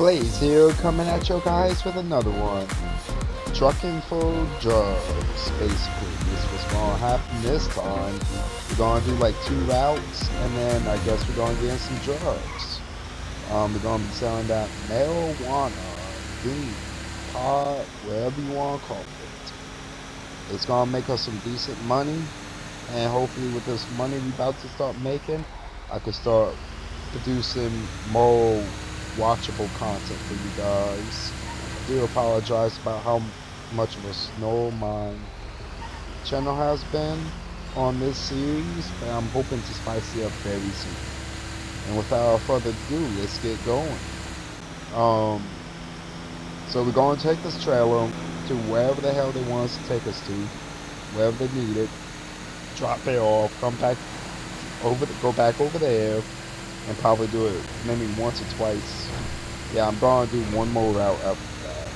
Blaze here, coming at you guys with another one. Trucking for drugs, basically. This was gonna happen this time. We're gonna do like 2 routes, and then I guess we're gonna get in some drugs. We're gonna be selling that marijuana, weed, pot, whatever you wanna call it. It's gonna make us some decent money, and hopefully with this money we about to start making, I can start producing more watchable content for you guys. I do apologize about how much of a snow my channel has been on this series, but I'm hoping to spice it up very soon. And without further ado, let's get going. Um, so we're going to take this trailer to wherever the hell they want us to take us to, wherever they need it. Drop it off, come back go back over there, and probably do it maybe once or twice. Yeah, I'm gonna do one more route after that.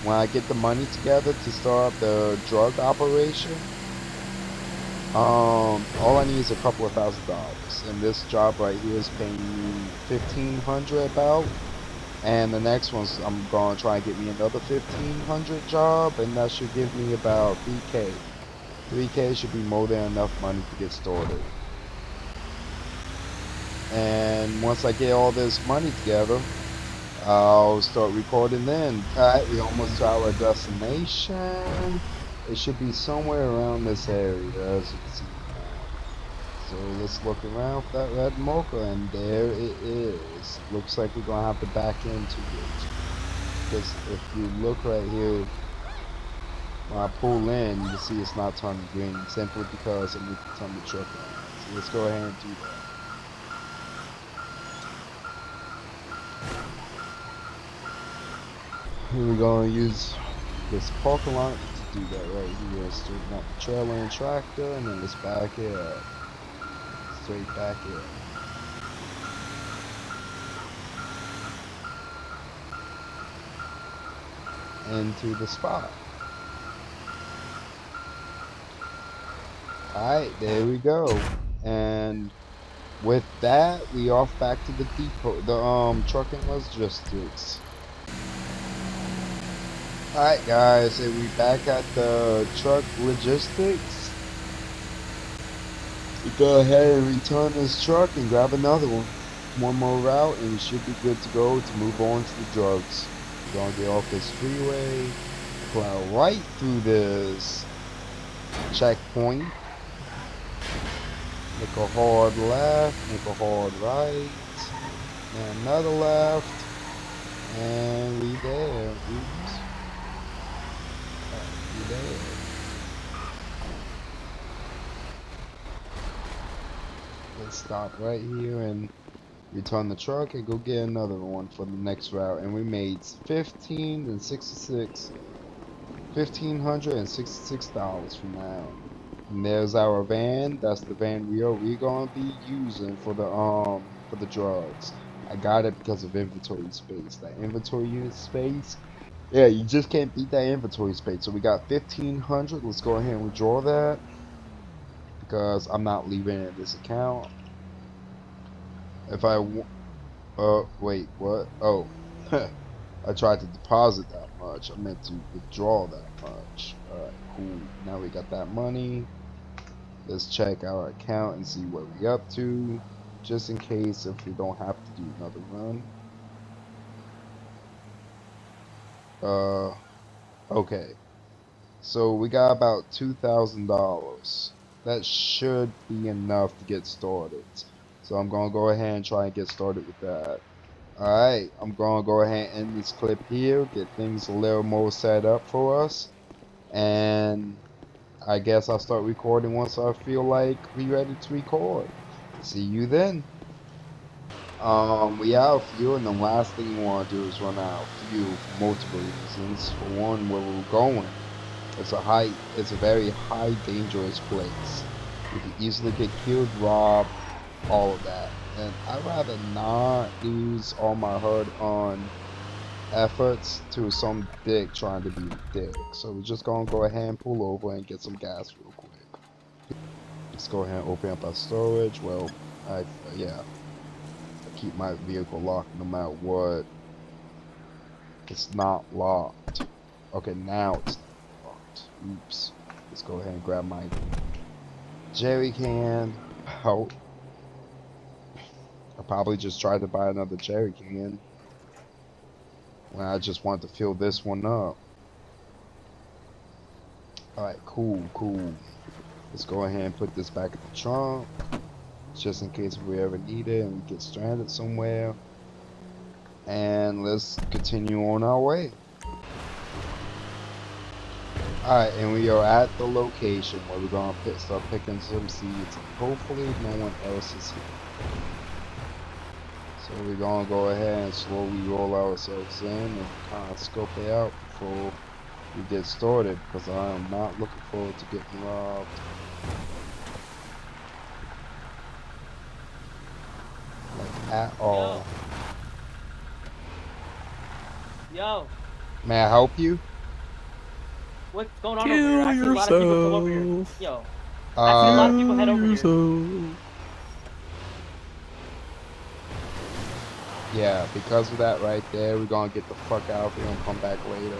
When I get the money together to start the drug operation, all I need is a couple of $1,000, and this job right here is paying me 1,500 about. And the next one's I'm gonna try and get me another 1,500 job, and that should give me about 3K. 3K should be more than enough money to get started. And once I get all this money together, I'll start recording then. Alright, we almost to our destination. It should be somewhere around this area, as you can see now. So let's look around for that red mocha, and there it is. Looks like we're gonna have to back into it. Because if you look right here, when I pull in, you can see it's not turning green, simply because I need to turn the truck on. So let's go ahead and do that. Here we're gonna use this parking lot to do that right here. Straighten out the trailer and tractor, and then let's back it up. Straight back it up. Into the spot. Alright, there we go. And with that, we off back to the depot, the trucking logistics. Alright guys, so we back at the truck logistics. We go ahead and return this truck and grab another one. One more route and we should be good to go to move on to the drugs. We're gonna get off this freeway, plow right through this checkpoint, make a hard left, make a hard right, and another left, and we there. Oops. We there. Let's stop right here and return the truck and go get another one for the next route. And we made 1,566 from now. And there's our van. That's the van we're gonna be using for the drugs. I got it because of inventory space. That inventory unit space. Yeah, you just can't beat that inventory space. So we got 1,500. Let's go ahead and withdraw that because I'm not leaving it in this account. If I wait, what? Oh, I tried to deposit that much. I meant to withdraw that much. Alright, cool. Now we got that money. Let's check our account and see what we up to, just in case if we don't have to do another run. Okay. So we got about $2,000. That should be enough to get started. So I'm gonna go ahead and try and get started with that. Alright, I'm gonna go ahead and end this clip here, get things a little more set up for us, and I guess I'll start recording once I feel like we ready to record. See you then. We out of fuel, and the last thing we want to do is run out of fuel for multiple reasons. For one, where we're going. It's a very high, dangerous place. We could easily get killed, robbed, all of that. And I'd rather not lose all my hard-earned efforts to some dick trying to be a dick. So we're just gonna go ahead and pull over and get some gas real quick. Let's go ahead and open up our storage. Well, yeah, I keep my vehicle locked no matter what. It's not locked. Okay, now it's not locked. Oops. Let's go ahead and grab my jerry can. Oh, I probably just tried to buy another jerry can when I just wanted to fill this one up. Alright, cool. Let's go ahead and put this back in the trunk, just in case we ever need it and we get stranded somewhere. And let's continue on our way. Alright, and we are at the location where we're gonna start picking some seeds. Hopefully no one else is here. So we're gonna go ahead and slowly roll ourselves in and kind of scope it out before we get started, because I am not looking forward to getting robbed. Like, at all. Yo. May I help you? What's going on over here? I see a lot of people come over here. Yo. I see a lot of people head over here. Yeah, because of that right there, we're gonna get the fuck out of here and come back later.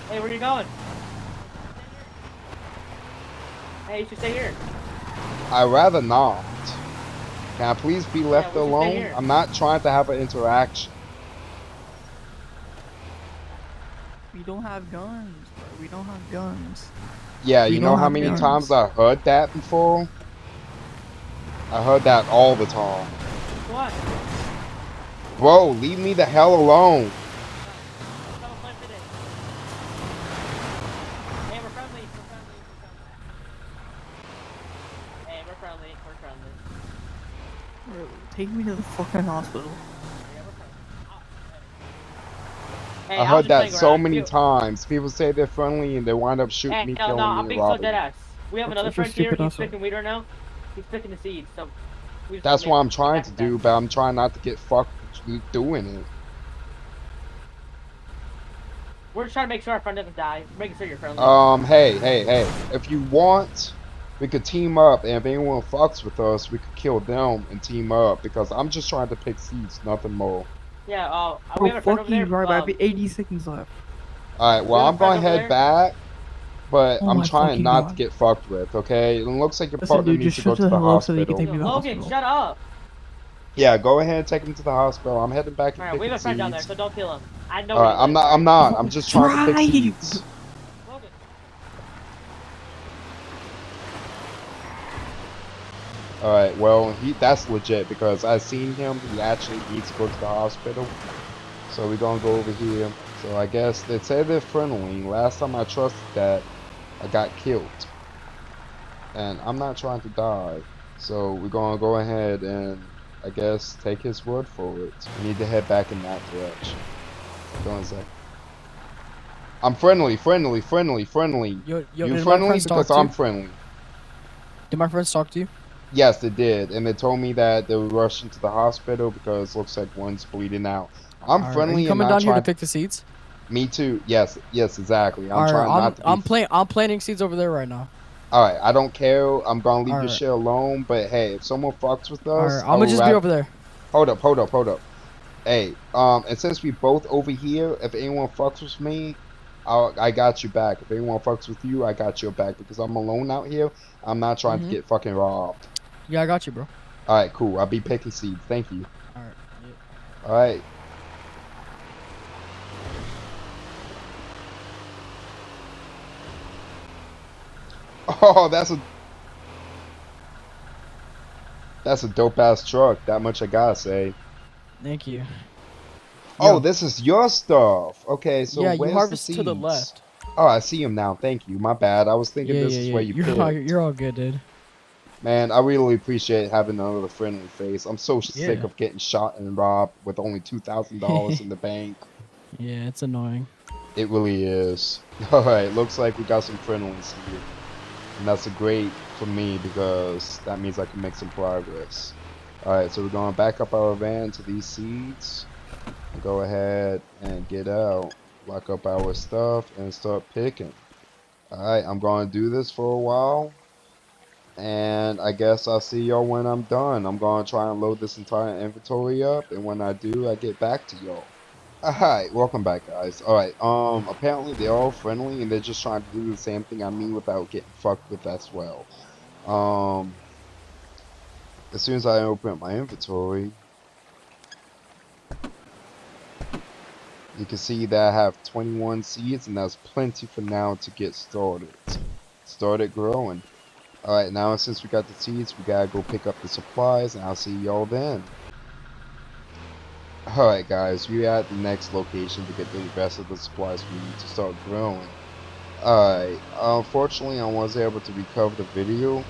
Hey, where you going? Hey, you should stay here. I'd rather not. Can I please be left alone? I'm not trying to have an interaction. We don't have guns, bro. We don't have guns. Yeah, you know how many times I heard that before? I heard that all the time. What? Bro, leave me the hell alone. Hey, we're friendly. Hey, we're friendly. Bro, take me to the fucking hospital. Hey, I heard that so many times. People say they're friendly and they wind up shooting me, killing me, I'm being so dead ass. We have That's another friend here. He's asshole. picking weed right now. He's picking the seeds. So that's what I'm trying to do, but I'm trying not to get fucked doing it. We're just trying to make sure our friend doesn't die. We're making sure you're friendly. Hey. If you want, we could team up, and if anyone fucks with us, we could kill them and team up, because I'm just trying to pick seeds, nothing more. Yeah, we have a friend over there. Right, I have 80 seconds left. Alright, well, I'm going to head back, but I'm trying not to get fucked with, okay? It looks like your partner needs to go to the hospital. Logan, shut up! Yeah, go ahead and take him to the hospital. I'm heading back and Alright, we have a friend down there, so don't kill him. I know. Alright, I'm not. I'm just trying to pick seeds. Logan. Alright, well, that's legit, because I seen him. He actually needs to go to the hospital. So we're gonna go over here. So I guess they say they're friendly. Last time I trusted that, I got killed. And I'm not trying to die. So we're gonna go ahead and, I guess, take his word for it. We need to head back in that direction. Go on a sec. I'm friendly. Yo, You friendly because I'm friendly. Did my friends talk to you? Yes, they did. And they told me that they were rushing to the hospital because it looks like one's bleeding out. I'm friendly. Are you coming down here to pick the seeds? Me too. Yes, exactly. I'm trying not to be... I'm planting seeds over there right now. Alright, I don't care. I'm gonna leave your shit alone. But hey, if someone fucks with us... I'm gonna just be over there. Hold up. Hey, and since we both over here, if anyone fucks with me, I got you back. If anyone fucks with you, I got your back. Because I'm alone out here. I'm not trying to get fucking robbed. Yeah, I got you, bro. Alright, cool. I'll be picking seeds. Thank you. Alright. Yeah. Alright. Oh, that's a dope ass truck. That much I gotta say. Thank you. Oh, this is your stuff. Okay, so yeah, where's you harvest the seeds? to the left. Oh, I see him now. Thank you. My bad. I was thinking this is where you picked. You're all good, dude. Man, I really appreciate having another friendly face. I'm so sick of getting shot and robbed with only $2,000 in the bank. Yeah, it's annoying. It really is. Alright, looks like we got some friendlies here. And that's great for me because that means I can make some progress. Alright, so we're going to back up our van to these seeds. Go ahead and get out. Lock up our stuff and start picking. Alright, I'm gonna do this for a while. And I guess I'll see y'all when I'm done. I'm gonna try and load this entire inventory up, and when I do, I get back to y'all. Alright, welcome back, guys. Alright, apparently they're all friendly, and they're just trying to do the same thing I mean without getting fucked with as well. Um, as soon as I open up my inventory, you can see that I have 21 seeds, and that's plenty for now to get started. Started growing. Alright, now since we got the seeds, we gotta go pick up the supplies, and I'll see y'all then. Alright guys, we're at the next location to get the rest of the supplies we need to start growing. Alright, unfortunately I wasn't able to recover the video,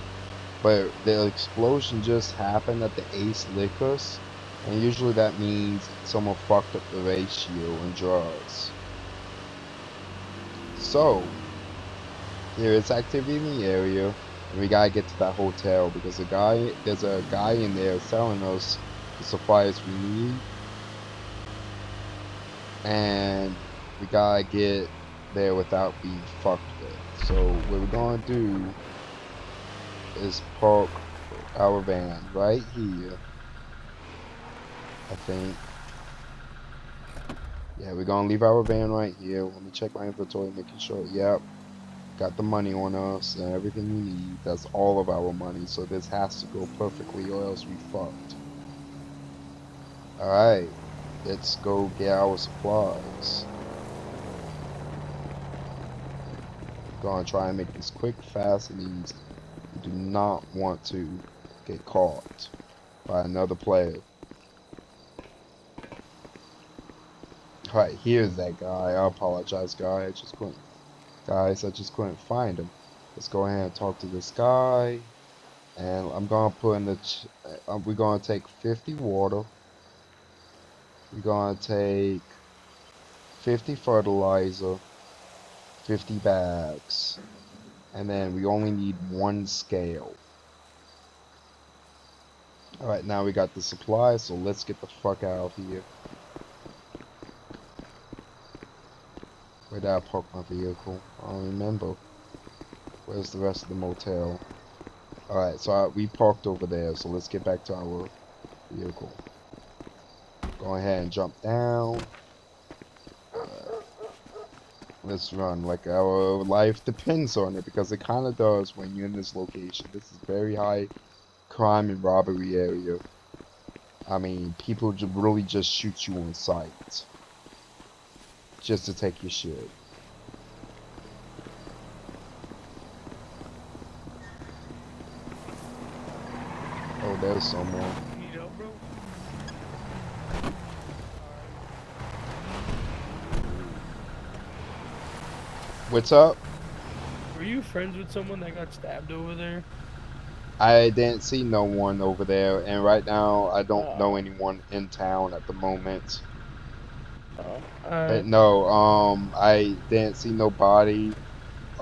but the explosion just happened at the Ace Liquors, and usually that means someone fucked up the ratio and draws. So, there is activity in the area, and we gotta get to that hotel because there's a guy in there selling us the supplies we need. And we gotta get there without being fucked with. So what we're gonna do is park our van right here, I think. Yeah, we're gonna leave our van right here. Let me check my inventory, making sure. Yep, got the money on us and everything we need. That's all of our money, so this has to go perfectly or else we fucked. Alright, let's go get our supplies. Gonna try and make this quick, fast, and easy. You do not want to get caught by another player. Alright, here's that guy. I apologize, guys. I just couldn't find him. Let's go ahead and talk to this guy. And I'm gonna put in the. We're gonna take 50 water. We're gonna take 50 fertilizer, 50 bags, and then we only need 1 scale. Alright, now we got the supplies, so let's get the fuck out of here. Where did I park my vehicle? I don't remember. Where's the rest of the motel? Alright, so we parked over there, so let's get back to our vehicle. Go ahead and jump down. Let's run, like our life depends on it, because it kind of does when you're in this location. This is very high crime and robbery area. I mean, people really just shoot you on sight. Just to take your shit. Oh, there's someone. What's up? Were you friends with someone that got stabbed over there? I didn't see no one over there, and right now I don't know anyone in town at the moment. But no, I didn't see nobody,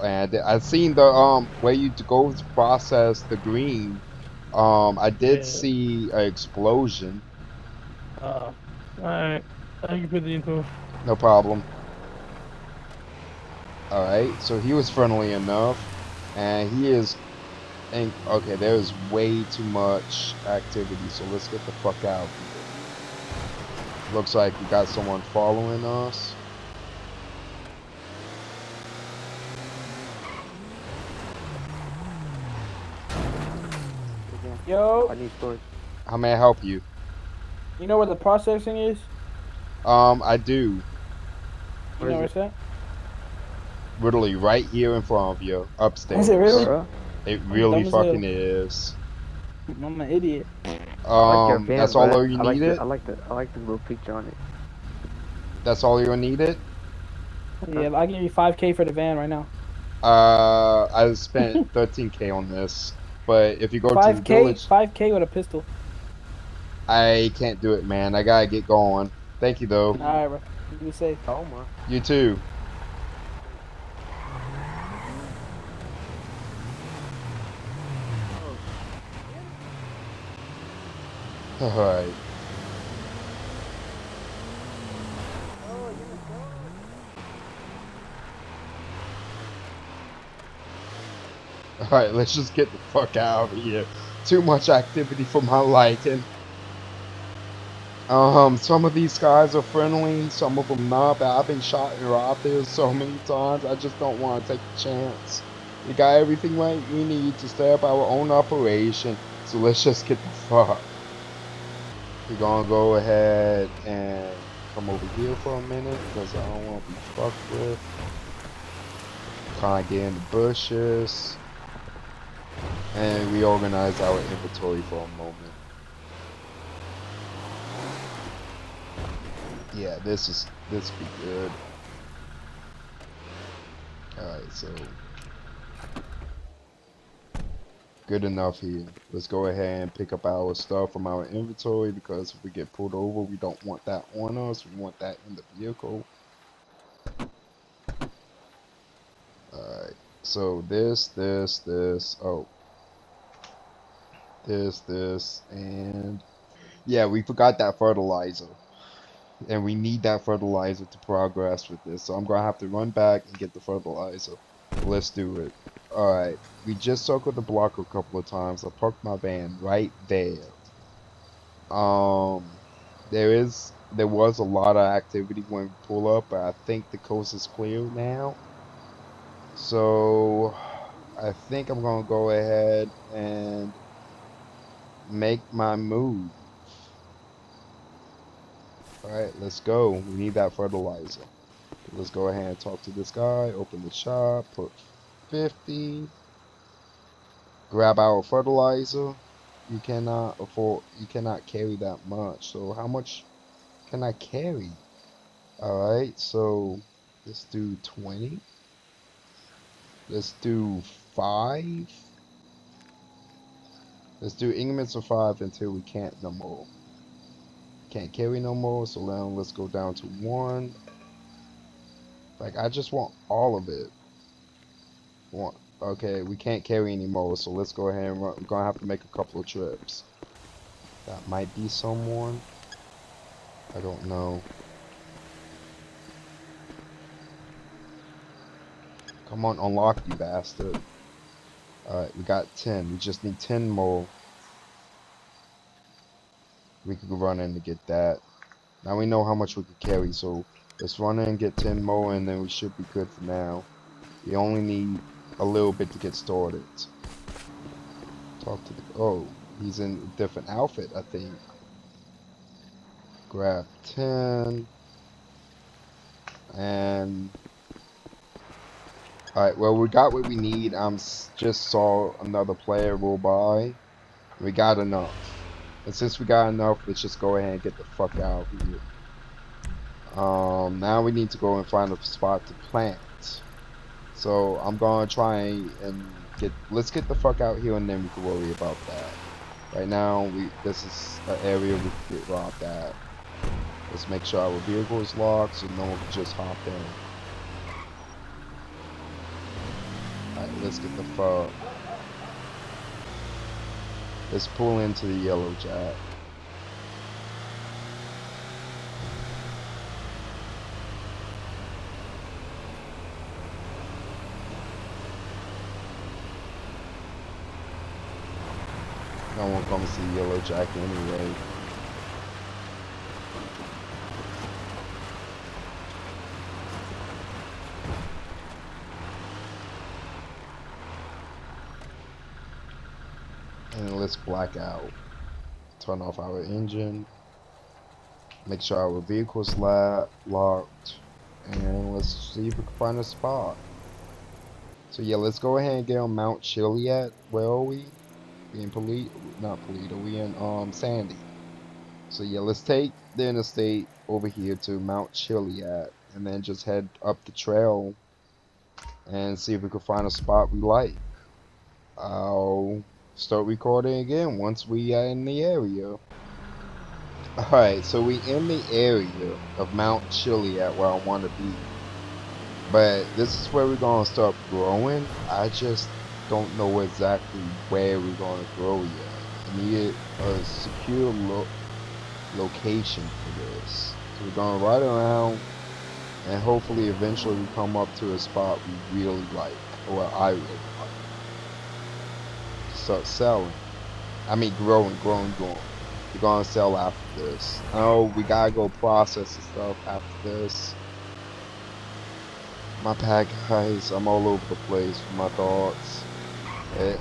and I seen the where you to go to process the green. I did see an explosion. Alright. Thank you for the info. No problem. Alright, so he was friendly enough, and he is. And okay, there's way too much activity, so let's get the fuck out of here. Looks like we got someone following us. Yo. I need storage. How may I help you? You know where the processing is? I do. You know where it's at? Literally right here in front of you, upstairs. Is it really? It really fucking is. I'm an idiot. That's all you needed? I like the little picture on it. That's all you needed? Yeah, I'll give you 5K for the van right now. I spent 13K on this, but if you go to the village, 5K with a pistol. I can't do it, man. I gotta get going. Thank you, though. Alright, bro. You be safe. Oh my. You too. Alright. Alright, let's just get the fuck out of here. Too much activity for my liking. Some of these guys are friendly, some of them not, but I've been shot and robbed there so many times, I just don't want to take the chance. We got everything right we need to set up our own operation, so let's just get the fuck. We're gonna go ahead and come over here for a minute, because I don't want to be fucked with. Kind of get in the bushes. And reorganize our inventory for a moment. Yeah, this be good. Alright, so good enough here. Let's go ahead and pick up our stuff from our inventory, because if we get pulled over, we don't want that on us. We want that in the vehicle. Alright, so this, oh, this, and yeah, we forgot that fertilizer. And we need that fertilizer to progress with this. So I'm going to have to run back and get the fertilizer. Let's do it. Alright, we just circled the block a couple of times. I parked my van right there. Um, there was a lot of activity when we pull up, but I think the coast is clear now. So I think I'm going to go ahead and make my move. Alright, let's go. We need that fertilizer. Let's go ahead and talk to this guy. Open the shop. Put 50. Grab our fertilizer. You cannot afford. You cannot carry that much. So how much can I carry? All right. So let's do 20. Let's do 5. Let's do increments of 5 until we can't no more. Can't carry no more. So now let's go down to 1. Like I just want all of it. Okay, we can't carry anymore, so let's go ahead and run. We're gonna have to make a couple of trips. That might be someone. I don't know. Come on, unlock, you bastard. Alright, we got 10. We just need 10 more. We could run in to get that. Now we know how much we could carry, so let's run in and get 10 more, and then we should be good for now. We only need a little bit to get started. Talk to the... Oh, he's in a different outfit, I think. Grab 10. And... Alright, well, we got what we need. Just saw another player roll by. We got enough. And since we got enough, let's just go ahead and get the fuck out of here. Now we need to go and find a spot to plant. So I'm gonna try and let's get the fuck out here, and then we can worry about that. Right now, this is an area we can get robbed at. Let's make sure our vehicle is locked so no one can just hop in. Alright, let's get the fuck. Let's pull into the yellow jack. No one comes to the yellow jack anyway. And let's black out. Turn off our engine. Make sure our vehicle's locked. And let's see if we can find a spot. So yeah, let's go ahead and get on Mount Chiliad. Where are we? We in not Polito, we in Sandy. So yeah, let's take the interstate over here to Mount Chiliad and then just head up the trail and see if we can find a spot we like. I'll start recording again once we are in the area. Alright, so we in the area of Mount Chiliad where I want to be. But this is where we're going to start growing. I just don't know exactly where we're going to grow yet. I need a secure location for this. So we're going to ride around and hopefully eventually we come up to a spot we really like, or I really like. start selling. I mean, growing. We're gonna sell after this. Oh, we gotta go process the stuff after this. My bad, guys. I'm all over the place with my thoughts. Hey,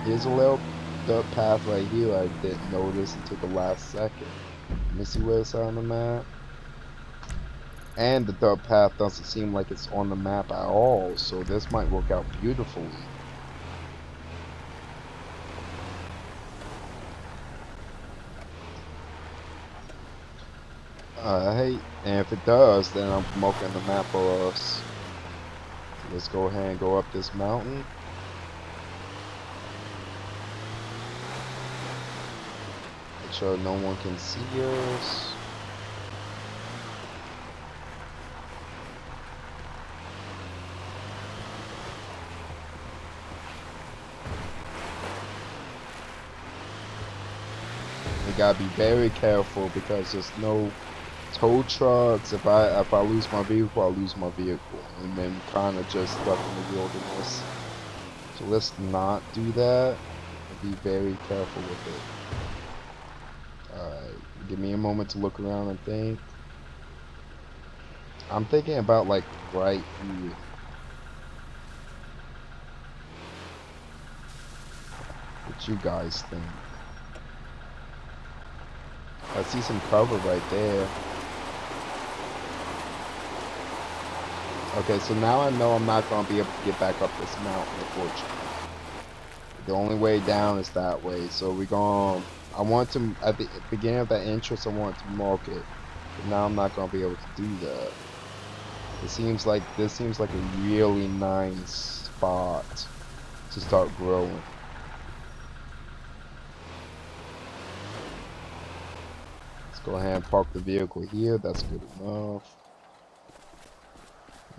here's a little dirt path right here I didn't notice until the last second. Let me see where it's on the map. And the dirt path doesn't seem like it's on the map at all, so this might work out beautifully. Alright, and if it does, then I'm marking the map for us. So let's go ahead and go up this mountain. Make sure no one can see us. We gotta be very careful because there's no tow trucks. If I lose my vehicle, I'll lose my vehicle, and then kind of just stuck in the wilderness. So let's not do that. Be very careful with it. Alright, give me a moment to look around and think. I'm thinking about like right here. What you guys think? I see some cover right there. Okay, so now I know I'm not going to be able to get back up this mountain, unfortunately. The only way down is that way, so we're going to... I want to, at the beginning of that entrance, I want to mark it. But now I'm not going to be able to do that. This seems like a really nice spot to start growing. Let's go ahead and park the vehicle here. That's good enough.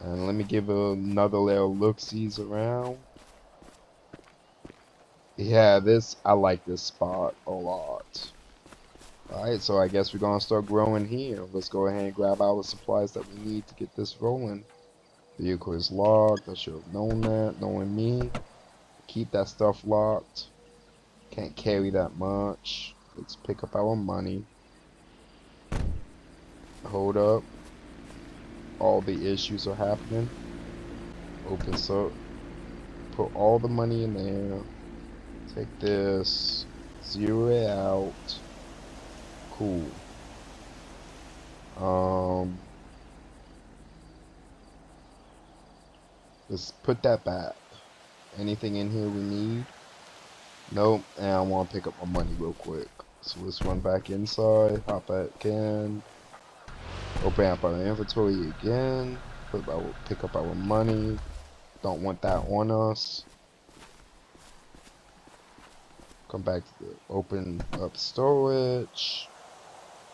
And let me give another little look-sees around. Yeah, I like this spot a lot. Alright, so I guess we're gonna start growing here. Let's go ahead and grab our supplies that we need to get this rolling. Vehicle is locked. I should have known that, knowing me. Keep that stuff locked. Can't carry that much. Let's pick up our money. Hold up. All the issues are happening. Open so put all the money in there. Take this. Zero it out. Cool. Let's put that back. Anything in here we need? Nope. And I want to pick up my money real quick. So let's run back inside. Hop back in. Open up our inventory again. Pick up our money. Don't want that on us. Come back to the open up storage.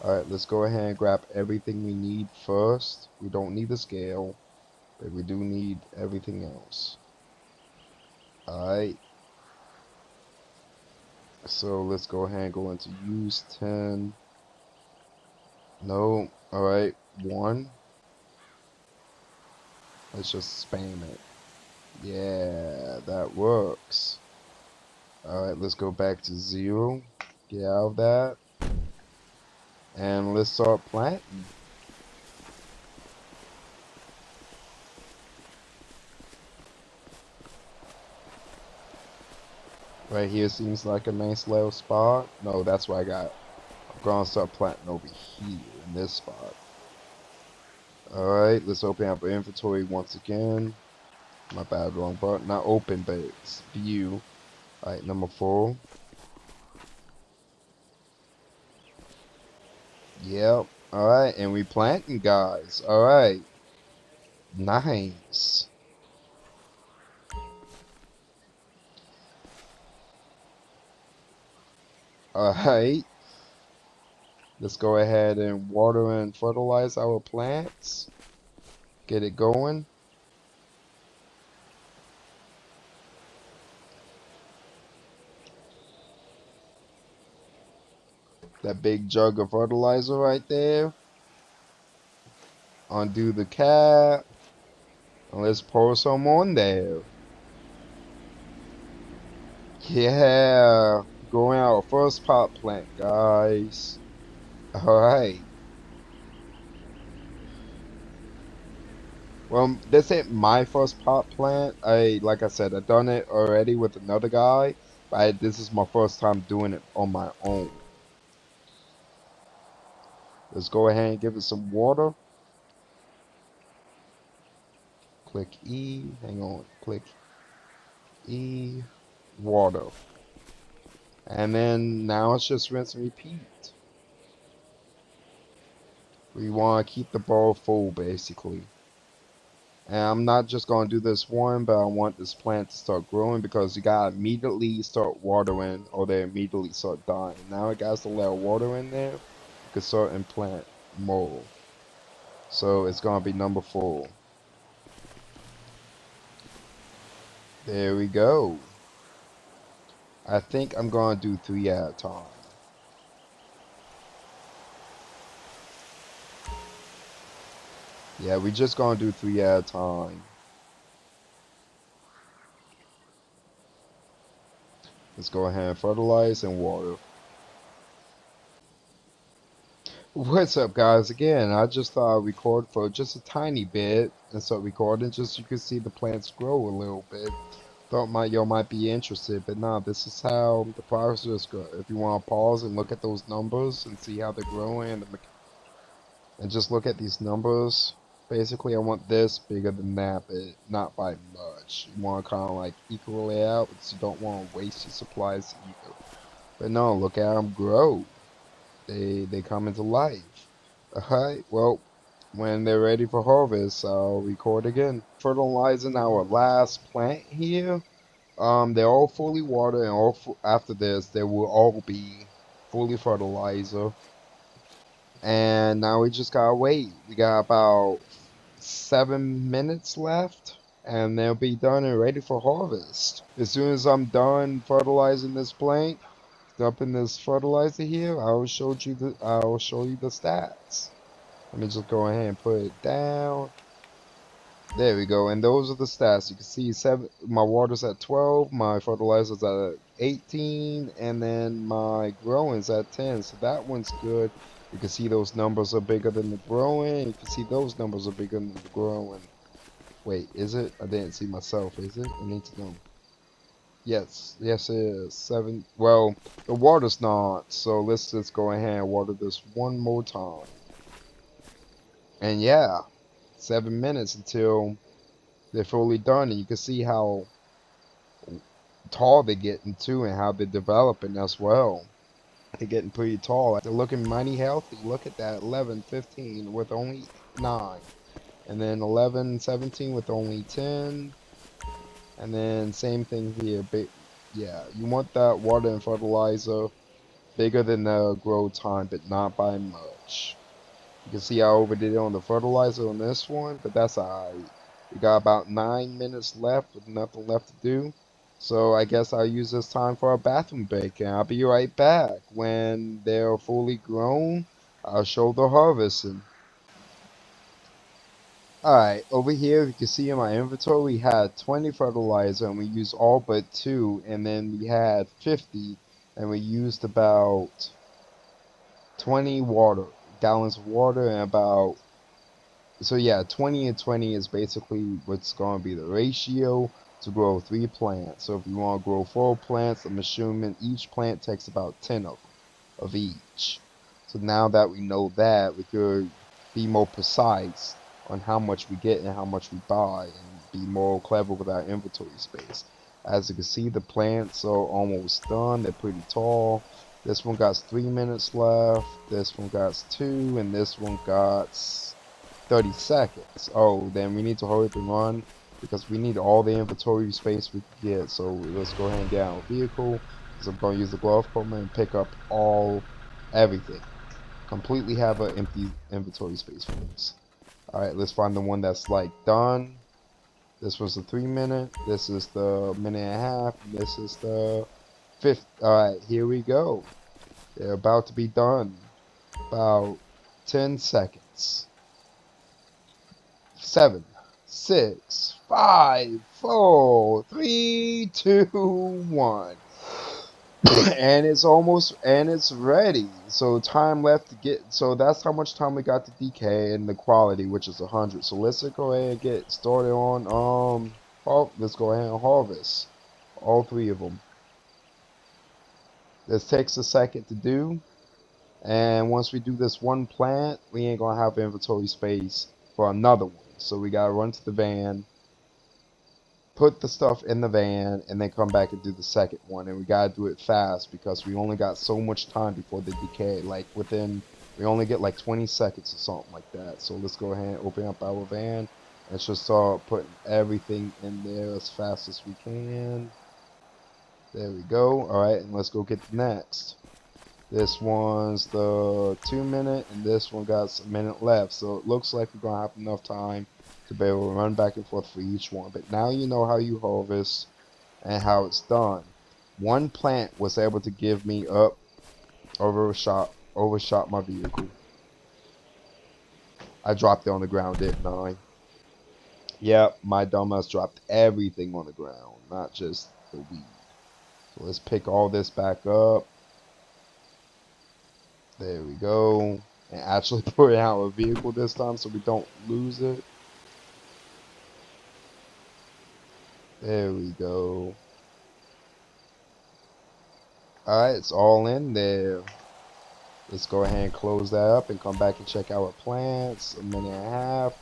Alright, let's go ahead and grab everything we need first. We don't need the scale, but we do need everything else. Alright. So let's go ahead and go into use 10. No. Alright, 1. Let's just spam it. Yeah, that works. Alright, let's go back to 0. Get out of that. And let's start planting. Right here seems like a nice little spot. No, that's what I got. I'm gonna start planting over here in this spot. Alright, let's open up our inventory once again. My bad, wrong button. Not open, but it's view. Alright, number 4. Yep. Alright, and we planting, guys. Alright. Nice. Alright. Let's go ahead and water and fertilize our plants. Get it going. That big jug of fertilizer right there. Undo the cap. And let's pour some on there. Yeah, going out first pot plant, guys. All right. Well, this ain't my first pot plant. Like I said, I done it already with another guy, but this is my first time doing it on my own. Let's go ahead and give it some water. Click E. Hang on. Click E. Water. And then now it's just rinse and repeat. We want to keep the bowl full, basically. And I'm not just going to do this one, but I want this plant to start growing because you got to immediately start watering or they immediately start dying. Now it got a little water in there. You can start and plant more. So it's going to be number 4. There we go. I think I'm going to do 3 at a time. Yeah, we just going to do 3 at a time. Let's go ahead and fertilize and water. What's up, guys? Again, I just thought I'd record for just a tiny bit and start recording just so you can see the plants grow a little bit. Thought y'all might be interested, but nah, this is how the process goes. If you want to pause and look at those numbers and see how they're growing and just look at these numbers, basically I want this bigger than that, but not by much. You want to kind of like equal it out because you don't want to waste your supplies either. But no, look at them grow. They come into life. Alright, well, when they're ready for harvest, I'll record again. Fertilizing our last plant here. They're all fully watered, and after this, they will all be fully fertilizer. And now we just gotta wait. We got about 7 minutes left, and they'll be done and ready for harvest. As soon as I'm done fertilizing this plant, dumping this fertilizer here, I'll show you the stats. Let me just go ahead and put it down. There we go, and those are the stats. You can see my water's at 12, my fertilizer's at 18, and then my growing's at 10. So that one's good. You can see those numbers are bigger than the growing. You can see those numbers are bigger than the growing. Wait, is it? I didn't see myself, is it? I need to know. Yes, yes it is. 7. Well, the water's not, so let's just go ahead and water this one more time. And yeah, 7 minutes until they're fully done, and you can see how tall they're getting too and how they're developing as well. They're getting pretty tall. They're looking mighty healthy. Look at that, 11, 15 with only 9. And then 11, 17 with only 10. And then same thing here. Yeah, you want that water and fertilizer bigger than the grow time, but not by much. You can see I overdid it on the fertilizer on this one, but that's alright. We got about 9 minutes left with nothing left to do. So I guess I'll use this time for a bathroom break, and I'll be right back. When they're fully grown, I'll show the harvesting. Alright, over here you can see in my inventory we had 20 fertilizer and we used all but 2, and then we had 50 and we used about 20 gallons of water and about, so yeah, 20 and 20 is basically what's going to be the ratio to grow 3 plants. So if you want to grow 4 plants, I'm assuming each plant takes about 10 of each. So now that we know that, we could be more precise on how much we get and how much we buy and be more clever with our inventory space. As you can see, the plants are almost done. They're pretty tall. This one got 3 minutes left. This one got 2, and this one got 30 seconds. Oh, then we need to hurry up and run because we need all the inventory space we can get. So let's go ahead and get our vehicle because I'm going to use the glove compartment and pick up everything. Completely have an empty inventory space for this. Alright, let's find the one that's like done. This was the 3 minute. This is the minute and a half. And this is the 5th. Alright, here we go. They're about to be done. About 10 seconds. 7, 6, 5, 4, 3, 2, 1. And it's ready. So time left to get, so that's how much time we got to DK and the quality, which is 100. So let's go ahead and get started on, let's go ahead and harvest all three of them. This takes a second to do. And once we do this one plant, we ain't gonna have inventory space for another one. So we gotta run to the van, put the stuff in the van, and then come back and do the second one. And we gotta do it fast because we only got so much time before the decay. Like we only get like 20 seconds or something like that. So let's go ahead and open up our van and just start putting everything in there as fast as we can. There we go. All right, and let's go get the next. This one's the 2 minute, and this one got a minute left. So it looks like we're gonna have enough time to be able to run back and forth for each one. But now you know how you harvest and how it's done. One plant was able to give me up, overshot my vehicle. I dropped it on the ground, didn't I? Yep, my dumbass dropped everything on the ground, not just the weed. So let's pick all this back up. There we go. And actually put out a vehicle this time so we don't lose it. There we go. Alright, it's all in there. Let's go ahead and close that up and come back and check our plants. A minute and a half.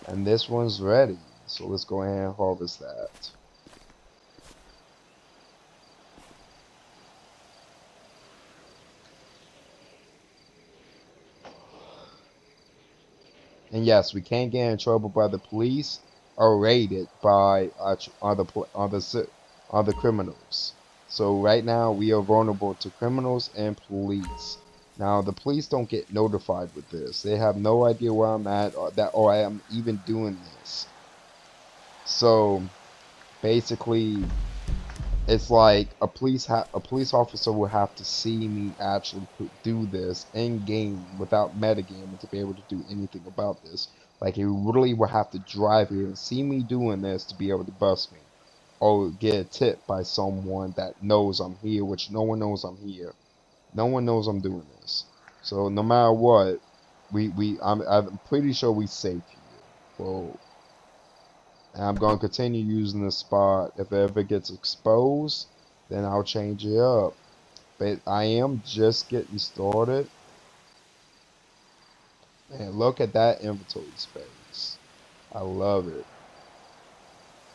And this one's ready. So let's go ahead and harvest that. And yes, we can't get in trouble by the police or raided by other criminals. So right now we are vulnerable to criminals and police. Now the police don't get notified with this. They have no idea where I'm at or I am even doing this. So basically it's like a police officer will have to see me actually do this in game without metagaming to be able to do anything about this. Like he really will have to drive here and see me doing this to be able to bust me, or get a tip by someone that knows I'm here, which no one knows I'm here. No one knows I'm doing this. So no matter what, I'm pretty sure we safe here. Well, and I'm going to continue using this spot. If it ever gets exposed, then I'll change it up. But I am just getting started. And look at that inventory space. I love it.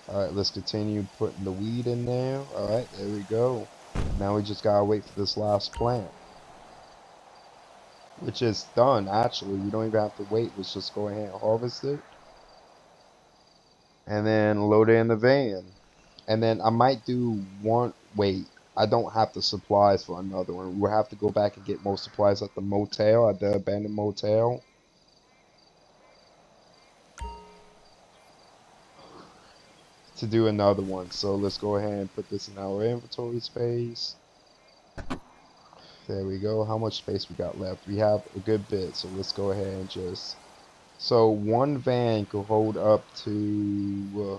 Alright, let's continue putting the weed in there. Alright, there we go. Now we just gotta wait for this last plant. Which is done, actually. We don't even have to wait. Let's just go ahead and harvest it. And then load it in the van. And then I might do one. Wait, I don't have the supplies for another one. We'll have to go back and get more supplies at the motel, at the abandoned motel. To do another one. So let's go ahead and put this in our inventory space. There we go. How much space we got left? We have a good bit. So let's go ahead and just. So one van could hold up to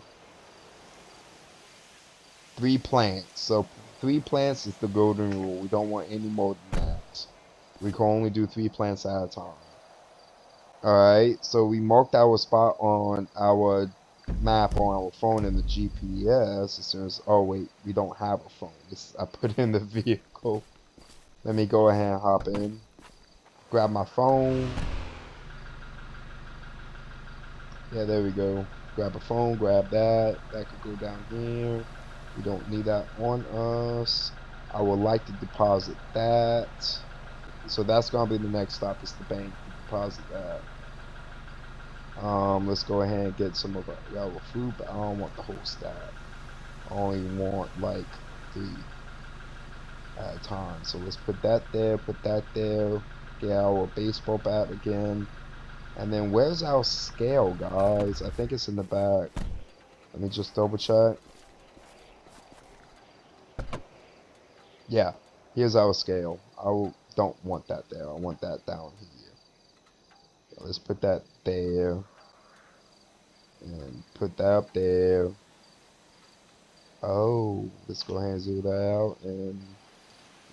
3 plants. So 3 plants is the golden rule. We don't want any more than that. We can only do 3 plants at a time. Alright, so we marked our spot on our map on our phone in the GPS as soon as, oh wait, we don't have a phone. I put in the vehicle. Let me go ahead and hop in. Grab my phone. Yeah, there we go. Grab a phone, grab that. That could go down here. We don't need that on us. I would like to deposit that. So that's gonna be the next stop, is the bank to deposit that. Let's go ahead and get some of our food, but I don't want the whole stack. I only want like 3 at a time. So let's put that there, get our baseball bat again. And then where's our scale, guys? I think it's in the back. Let me just double check. Yeah, here's our scale. Don't want that there. I want that down here. Let's put that there. And put that up there. Oh, let's go ahead and zoom that out. And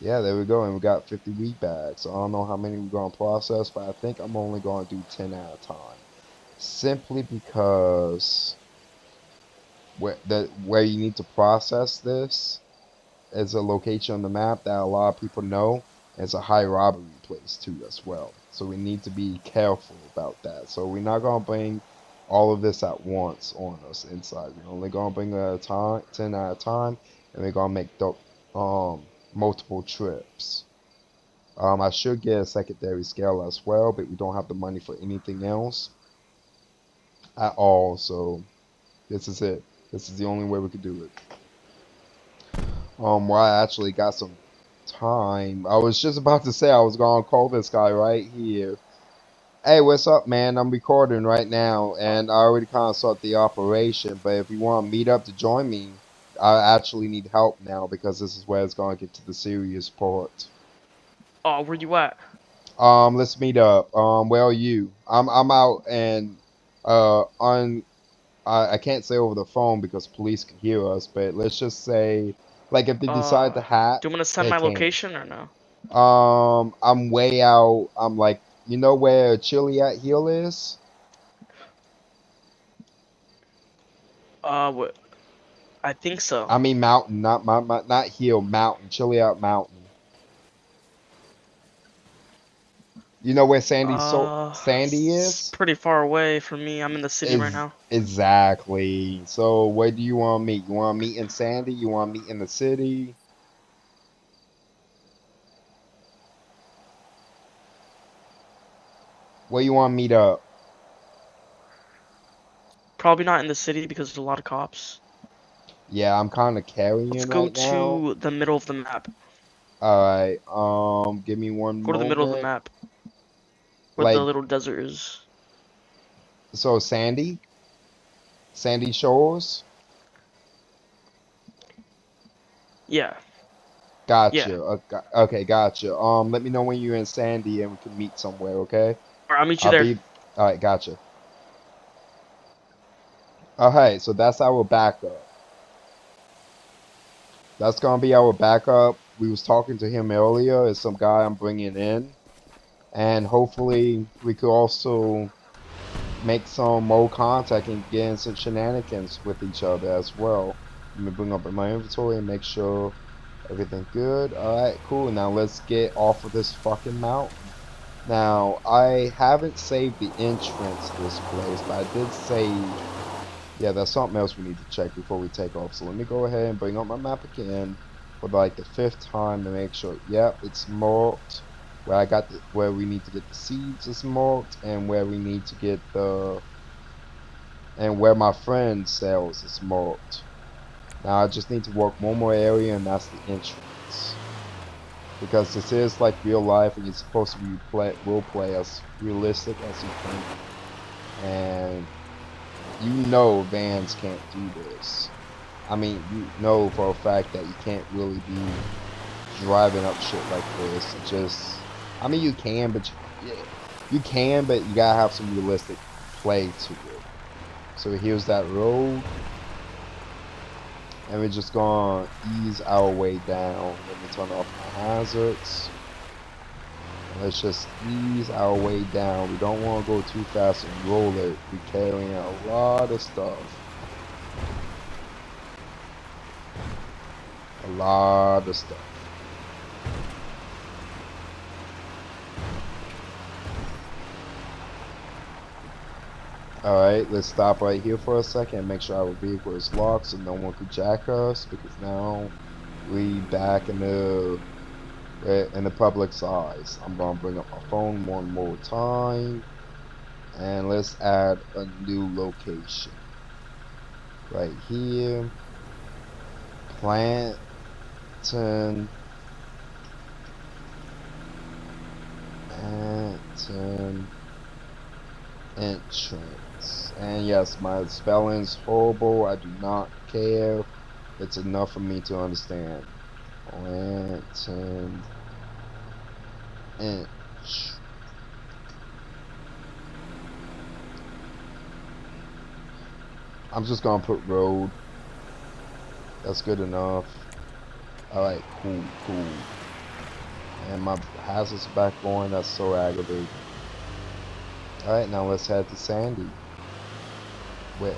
Yeah, there we go. And we got 50 wheat bags. So I don't know how many we're going to process, but I think I'm only going to do 10 at a time. Simply because where you need to process this is a location on the map that a lot of people know. It's a high robbery place too as well. So we need to be careful about that. So we're not gonna bring all of this at once on us inside. We're only gonna bring it at a time, 10 at a time, and we're gonna make the multiple trips. I should get a secondary scale as well, but we don't have the money for anything else at all. So this is it. This is the only way we could do it. Well, I actually got some time. I was just about to say I was gonna call this guy right here. Hey, what's up, man? I'm recording right now, and I already kind of started the operation. But if you want to meet up to join me, I actually need help now because this is where it's gonna get to the serious part. Oh, where you at? Let's meet up. Where are you? I'm out and on. I can't say over the phone because police can hear us, but let's just say, like, if they decide to hack, Do you want to send they my can. location or no? I'm way out. I'm like, you know where Chiliad Hill is? What? I think so. I mean mountain, not hill, mountain, Chiliad Mountain. You know where Sandy It's is? pretty far away from me. I'm in the city right Is now. exactly. So where do you want to meet? You want to meet in Sandy? You want to meet in the city? Where you want to meet up? Probably not in the city because there's a lot of cops. Yeah, I'm kind of Let's carrying go right now. to the middle of the map. All right. Give me one Go to the middle of the moment. map where the Like, little desert is. so Sandy Shores. Yeah, yeah. Gotcha. Okay, gotcha. Let me know when you're in Sandy and we can meet somewhere, okay? Alright, I'll meet you I'll there. be. All right, gotcha. All right, so that's our backup. That's gonna be our backup. We was talking to him earlier. It's some guy I'm bringing in, and hopefully we could also make some more contact and get in some shenanigans with each other as well. Let me bring up my inventory and make sure everything good. All right, cool. Now let's get off of this fucking mountain. Now, I haven't saved the entrance to this place, but I did save. Yeah, there's something else we need to check before we take off. So let me go ahead and bring up my map again for like the 5th time to make sure. Yep, it's marked. Where we need to get the seeds is marked, and where we need to get and where my friend sells is marked. Now I just need to work one more area, and that's the entrance. Because this is like real life and you're supposed to be role play as realistic as you can, and you know vans can't do this. I mean, you know for a fact that you can't really be driving up shit like this. It just, I mean, you can, but you gotta have some realistic play to it. So here's that road, and we're just gonna ease our way down. Let me turn off my hazards. Let's just ease our way down. We don't want to go too fast and roll it. We're carrying a lot of stuff. A lot of stuff. Alright, let's stop right here for a second and make sure our vehicle is locked so no one could jack us, because now we back in the public's eyes. I'm gonna bring up my phone one more time, and let's add a new location. Right here. Planton entrance. And yes, my spelling's horrible. I do not care. It's enough for me to understand. Planton Inch. I'm just gonna put road. That's good enough. Alright, cool. And my hazards back going. That's so aggravating. Alright, now let's head to Sandy. Where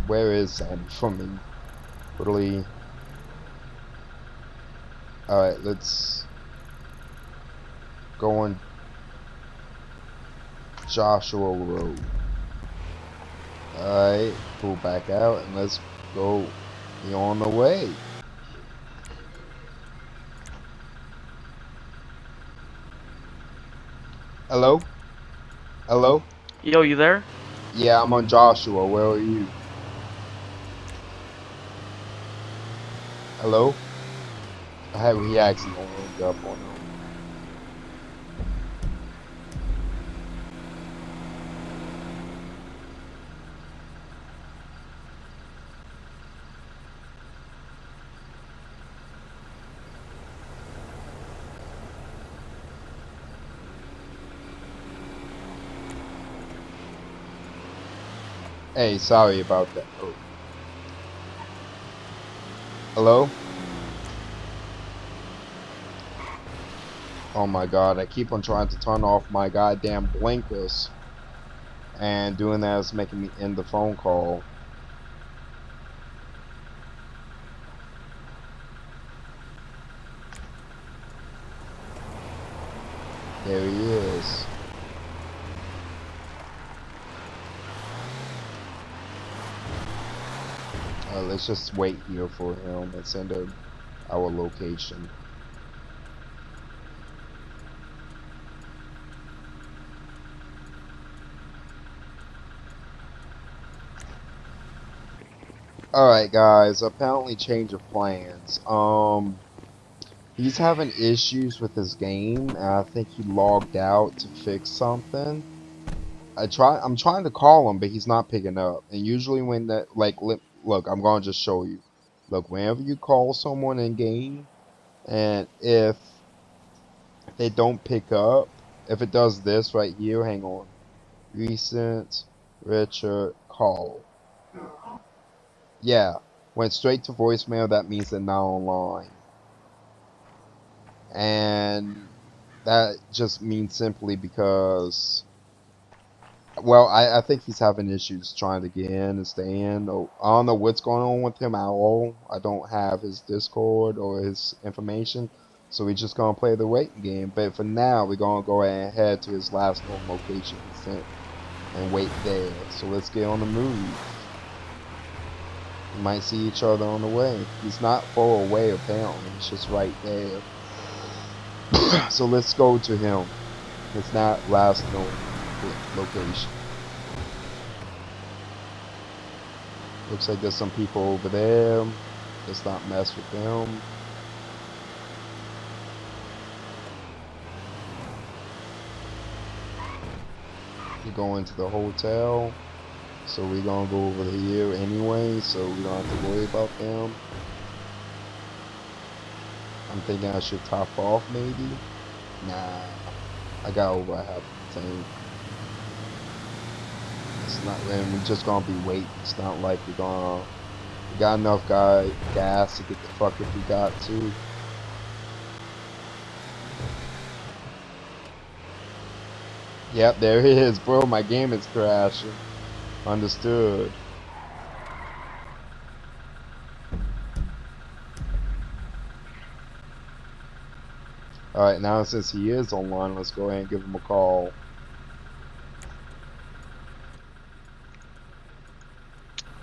where is Sandy from me? Literally. Alright, let's go on Joshua Road. Alright, pull back out and let's go. Be on the way. Hello? Hello? Yo, you there? Yeah, I'm on Joshua. Where are you? Hello? He accidentally hung up on him. Hey, sorry about that. Oh. Hello? Oh my god, I keep on trying to turn off my goddamn blinkers. And doing that is making me end the phone call. There he is. Let's just wait here for him and send him our location. Alright guys, apparently change of plans. He's having issues with his game, and I think he logged out to fix something. I'm trying to call him, but he's not picking up. And usually when that, like, look, I'm gonna just show you. Look, whenever you call someone in game, and if they don't pick up, if it does this right here, hang on. Recent Richard call. Yeah, went straight to voicemail. That means they're not online. And that just means simply because, well, I think he's having issues trying to get in and stay in. Oh, I don't know what's going on with him at all. I don't have his Discord or his information, so we're just gonna play the waiting game. But for now, we're gonna go ahead and head to his last known location he sent and wait there. So let's get on the move. We might see each other on the way. He's not far away apparently. He's just right there. So let's go to him. It's not last known location. Looks like there's some people over there. Let's not mess with them. We're going to the hotel. So we're gonna go over here anyway, so we don't have to worry about them. I'm thinking I should top off maybe. Nah, I got over half the tank. It's not, and we're just gonna be waiting. It's not like we got enough gas to get the fuck if we got to. Yep, there it is, bro. My game is crashing. Understood. Alright, now since he is online, let's go ahead and give him a call.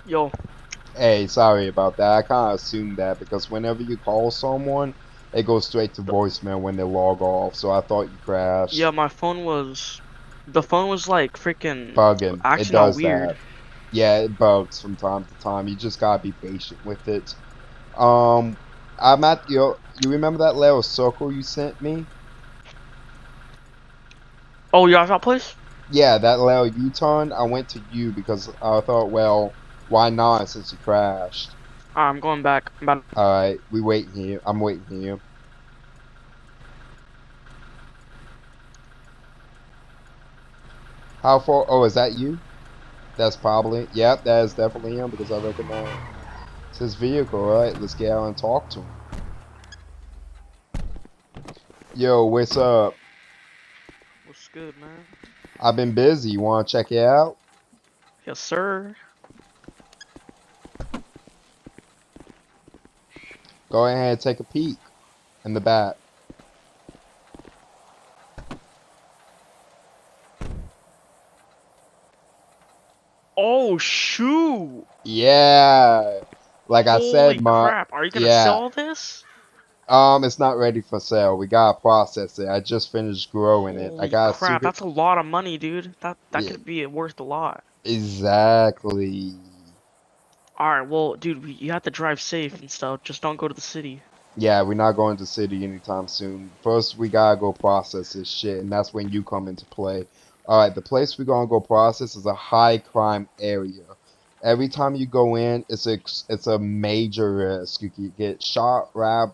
Yo. Hey, sorry about that. I kind of assumed that because whenever you call someone, it goes straight to voicemail when they log off. So I thought you crashed. Yeah, my phone was... The phone was like freaking... Bugging. It acting all does weird. that. Yeah, it bugs from time to time. You just gotta be patient with it. I'm at you remember that little circle you sent me? Oh, you're at that place? Yeah, that little U-turn. I went to you because I thought, well, why not since you crashed? I'm going back. Alright, we waiting here. I'm waiting here. How far? Oh, is that you? That's probably. Yep, that is definitely him because I recognize it's his vehicle. Alright, let's get out and talk to him. Yo, what's up? What's good, man? I've been busy. You want to check it out? Yes, sir. Go ahead and take a peek in the back. Oh, shoot! Yeah. Like I said, Holy my crap. Are you gonna yeah. sell this? It's not ready for sale. We gotta process it. I just finished growing it. I Holy got crap. super. That's a lot of money, dude. That Yeah, could be worth a lot. exactly. Alright, well, dude, you have to drive safe and stuff. Just don't go to the city. Yeah, we're not going to city anytime soon. First, we gotta go process this shit, and that's when you come into play. All right, the place we're gonna go process is a high crime area. Every time you go in, it's a major risk. You could get shot, robbed,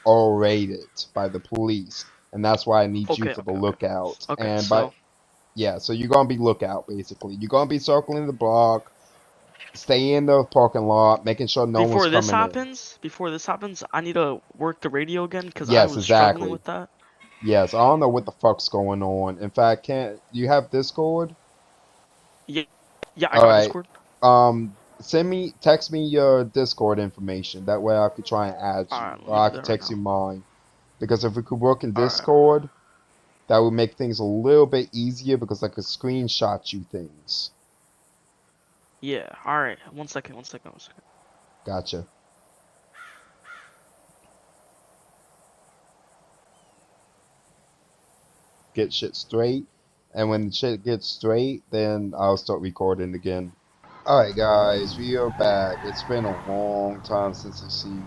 or raided by the police, and that's why I need you Okay, for the okay, okay. lookout. Okay, And so yeah, so you're gonna be lookout basically. You're gonna be circling the block, stay in the parking lot, making sure no one's coming in. before this happens, I need to work the radio again because I Yes, was struggling exactly. with that. Yes, I don't know what the fuck's going on. In fact, can't you have Discord? Yeah, yeah, I All got right. Discord. Text me your Discord information. That way I could try and add you, Alright, let or me I do could that right text you now. mine. Because if we could work in Alright. Discord, that would make things a little bit easier because I could screenshot you things. Yeah, alright. One second, one second, one second. Gotcha. Get shit straight, and when shit gets straight, then I'll start recording again. Alright guys, we are back. It's been a long time since you see me,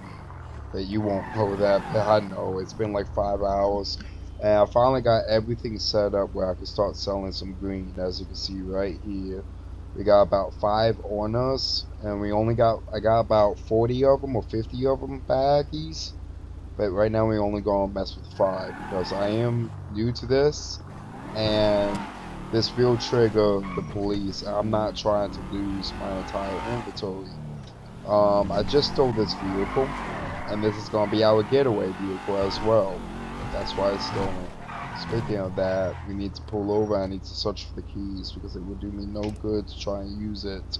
but you won't know that, but I know. It's been like 5 hours, and I finally got everything set up where I can start selling some green, as you can see right here. We got about 5 on us, and I got about 40 of them or 50 of them baggies, but right now we only gonna mess with 5 because I am new to this, and this will trigger the police. I'm not trying to lose my entire inventory. I just stole this vehicle, and this is gonna be our getaway vehicle as well. That's why it's stolen. Speaking of that, we need to pull over. I need to search for the keys because it would do me no good to try and use it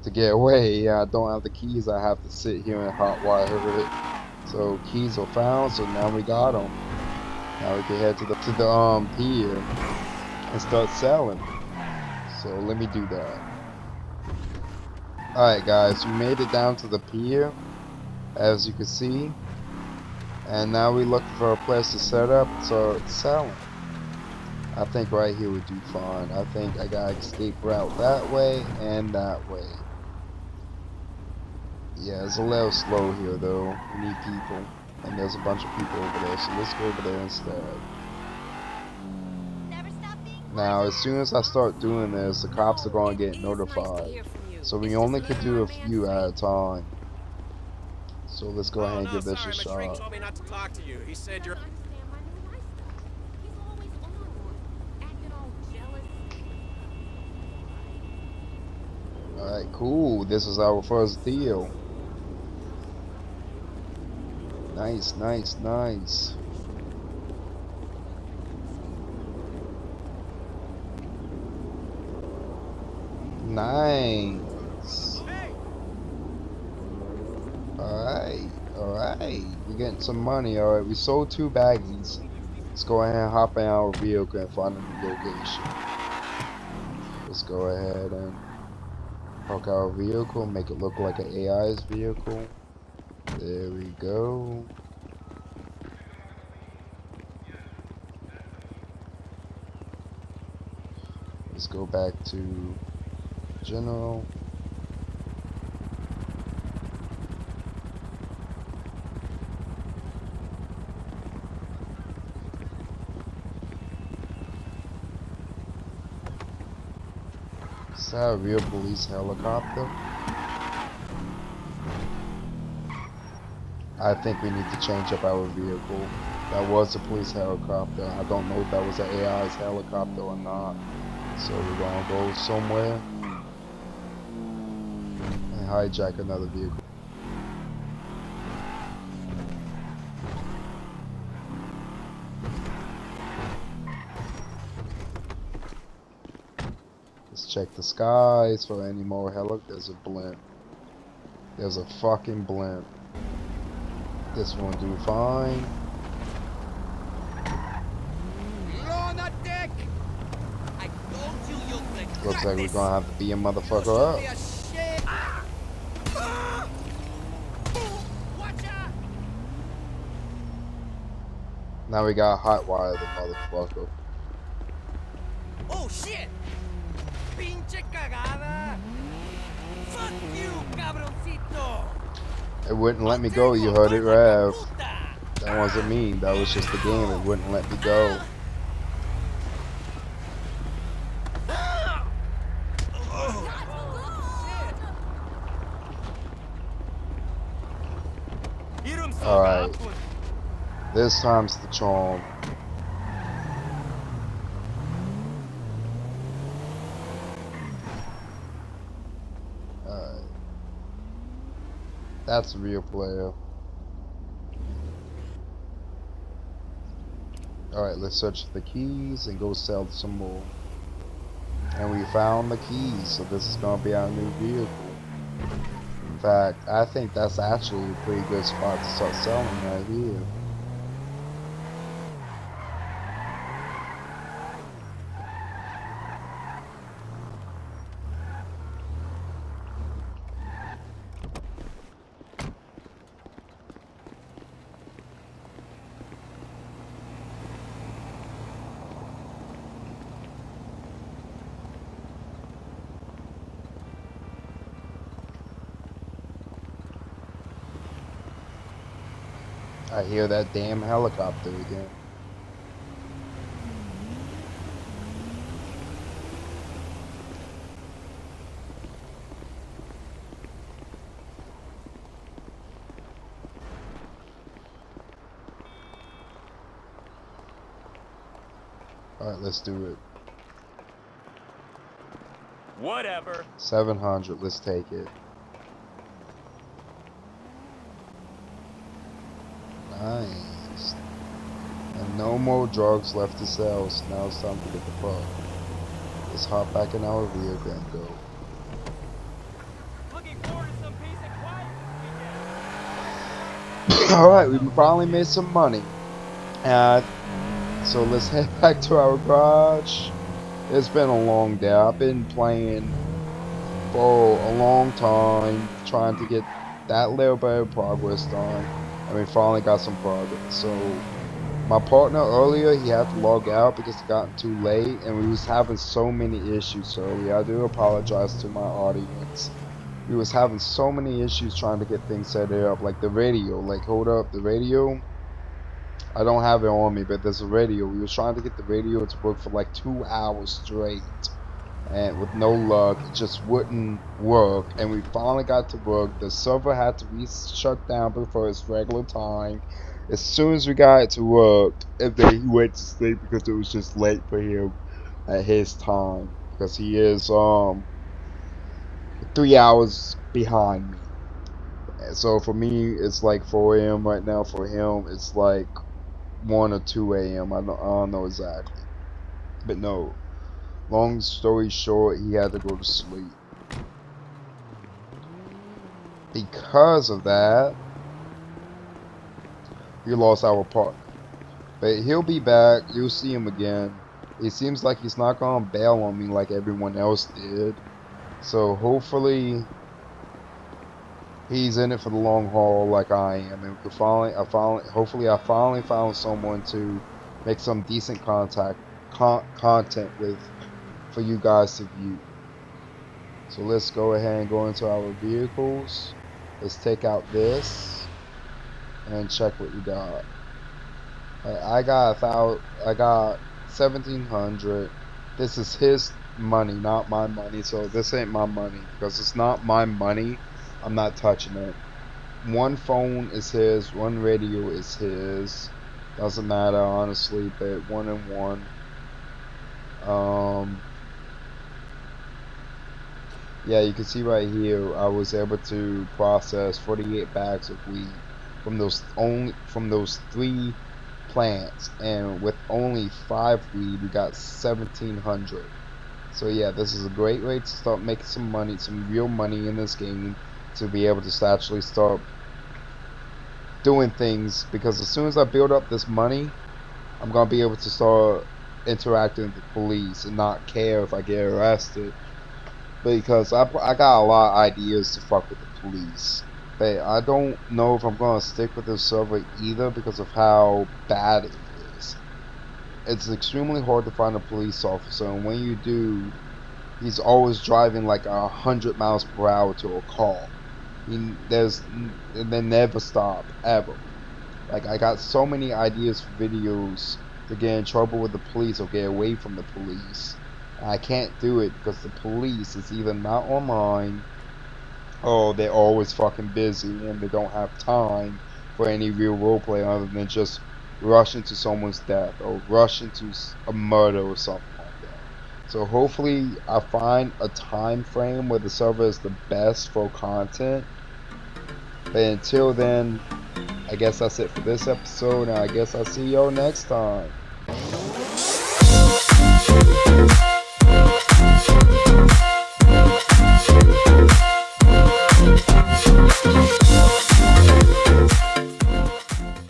to get away. Yeah, I don't have the keys. I have to sit here and hotwire it. So keys are found. So now we got them. Now we can head to the pier and start selling. So let me do that. Alright guys, we made it down to the pier, as you can see. And now we're looking for a place to set up and start selling. I think right here would do fine. I think I got escape route that way and that way. Yeah, it's a little slow here though. We need people. And there's a bunch of people over there, so let's go over there instead. Now, as soon as I start doing this, the cops are going to get notified. So we only could do a few at a time. So let's go ahead and give this a shot. Told me not to talk to you. He said you're. Alright, cool. This is our first deal. Nice, nice, nice. Nice. Alright, alright. We're getting some money. Alright, we sold 2 baggies. Let's go ahead and hop in our vehicle and find a new location. Let's go ahead and park our vehicle, make it look like an AI's vehicle. There we go. Let's go back to general. Is that a real police helicopter? I think we need to change up our vehicle. That was a police helicopter. I don't know if that was an AI's helicopter or not. So we're gonna go somewhere and hijack another vehicle. Let's check the skies for any more There's a blimp. There's a fucking blimp. This one do fine. You're on the deck! I told you you'll regret Looks like we're this. gonna have to beat a You motherfucker should up. be ashamed. Watch out! Now we got hot wire the motherfucker. Oh shit! Pinche cagada! Fuck you, cabroncito! It wouldn't let me I'll go, turn you a heard it, puerca Rev. puta. That wasn't me, that was just the game, it wouldn't let me go. Alright. This time's the charm. Alright. That's a real player. Alright, let's search the keys and go sell some more. And we found the keys, so this is gonna be our new vehicle. In fact, I think that's actually a pretty good spot to start selling right here. I hear that damn helicopter again. Alright, let's do it. Whatever. 700, let's take it. Nice. And no more drugs left to sell, so now it's time to get the fuck. Let's hop back in our vehicle and go. Looking forward to some peace and quiet this weekend. Alright, we finally made some money. So let's head back to our garage. It's been a long day. I've been playing for a long time, trying to get that little bit of progress done. And we finally got some progress. So my partner earlier, he had to log out because it got too late, and we was having so many issues earlier. I do apologize to my audience. We was having so many issues trying to get things set up, like the radio. Like, hold up, the radio. I don't have it on me, but there's a radio. We was trying to get the radio to work for like 2 hours straight, and with no luck, it just wouldn't work. And we finally got to work. The server had to be shut down before its regular time. As soon as we got it to work, and then he went to sleep because it was just late for him at his time, because he is 3 hours behind me. So for me, it's like 4 a.m. right now. For him, it's like 1 or 2 a.m. I don't know exactly. But no, long story short, he had to go to sleep. Because of that, we lost our partner. But he'll be back. You'll see him again. It seems like he's not going to bail on me like everyone else did. So hopefully he's in it for the long haul like I am. And we can hopefully I finally found someone to make some decent content with for you guys to view. So let's go ahead and go into our vehicles. Let's take out this and check what we got. I got 1,700. This is his money, not my money. So this ain't my money because it's not my money. I'm not touching it. One phone is his. One radio is his. Doesn't matter honestly, but 1 and 1. Yeah, you can see right here, I was able to process 48 bags of weed from those 3 plants, and with only 5 weed, we got 1,700. So yeah, this is a great way to start making some money, some real money in this game, to be able to actually start doing things, because as soon as I build up this money, I'm gonna be able to start interacting with the police and not care if I get arrested, because I got a lot of ideas to fuck with the police. But I don't know if I'm gonna stick with this server either because of how bad it is. It's extremely hard to find a police officer, and when you do, he's always driving like 100 miles per hour to a call. They never stop ever. Like, I got so many ideas for videos to get in trouble with the police or get away from the police. And I can't do it because the police is either not online or they're always fucking busy and they don't have time for any real roleplay other than just rush into someone's death or rush into a murder or something like that. So hopefully I find a time frame where the server is the best for content. But until then, I guess that's it for this episode, and I guess I'll see y'all next time.